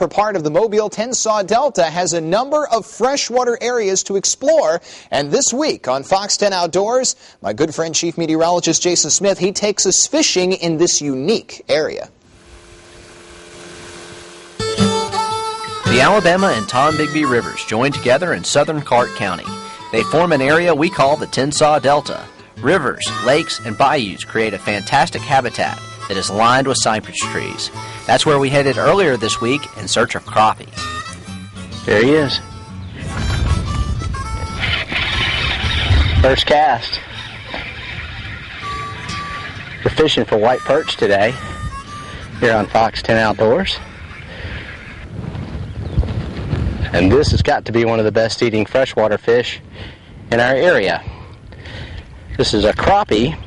For part of the Mobile Tensaw Delta has a number of freshwater areas to explore, and this week on Fox 10 Outdoors, my good friend Chief Meteorologist Jason Smith, he takes us fishing in this unique area. The Alabama and Tombigbee Rivers join together in southern Clark County. They form an area we call the Tensaw Delta. Rivers, lakes, and bayous create a fantastic habitat that is lined with cypress trees. That's where we headed earlier this week in search of crappie. There he is. First cast. We're fishing for white perch today here on Fox 10 Outdoors. And this has got to be one of the best eating freshwater fish in our area. This is a crappie,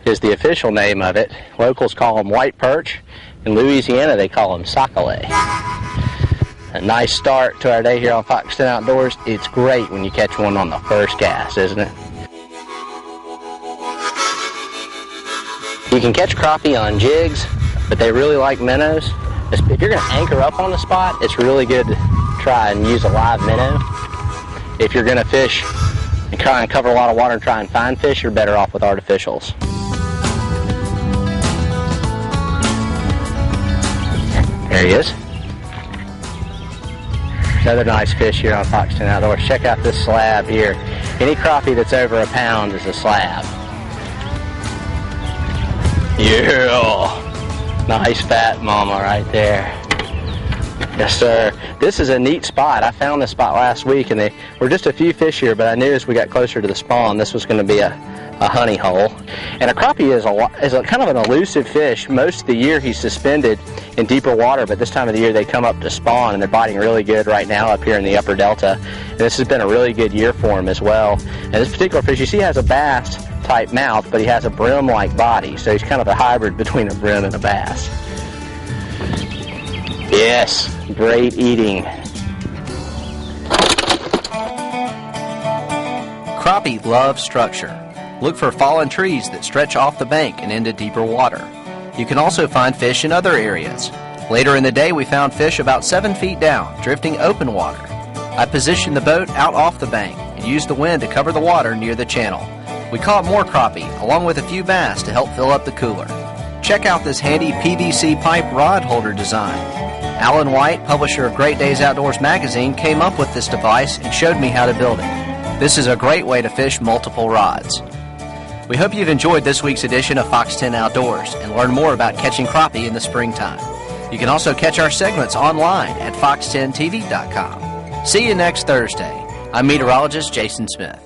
is the official name of it. Locals call them white perch. In Louisiana, they call them sac-a-lait. A nice start to our day here on Fox 10 Outdoors. It's great when you catch one on the first cast, isn't it? You can catch crappie on jigs, but they really like minnows. If you're going to anchor up on the spot, it's really good to try and use a live minnow. If you're going to fish and try and cover a lot of water and try and find fish, you're better off with artificials. There he is. Another nice fish here on Fox 10 Outdoors. Check out this slab here. Any crappie that's over a pound is a slab. Yeah! Nice fat mama right there. Yes, sir. This is a neat spot. I found this spot last week, and there were just a few fish here, but I knew as we got closer to the spawn, this was going to be a honey hole. And a crappie is a kind of an elusive fish. Most of the year he's suspended in deeper water, but this time of the year they come up to spawn, and they're biting really good right now up here in the upper delta. And this has been a really good year for him as well. And this particular fish, you see, has a bass type mouth, but he has a brim-like body, so he's kind of a hybrid between a brim and a bass. Yes, great eating. Crappie love structure. Look for fallen trees that stretch off the bank and into deeper water. You can also find fish in other areas. Later in the day, we found fish about 7 feet down, drifting open water. I positioned the boat out off the bank and used the wind to cover the water near the channel. We caught more crappie, along with a few bass to help fill up the cooler. Check out this handy PVC pipe rod holder design. Alan White, publisher of Great Days Outdoors magazine, came up with this device and showed me how to build it. This is a great way to fish multiple rods. We hope you've enjoyed this week's edition of Fox 10 Outdoors and learned more about catching crappie in the springtime. You can also catch our segments online at fox10tv.com. See you next Thursday. I'm meteorologist Jason Smith.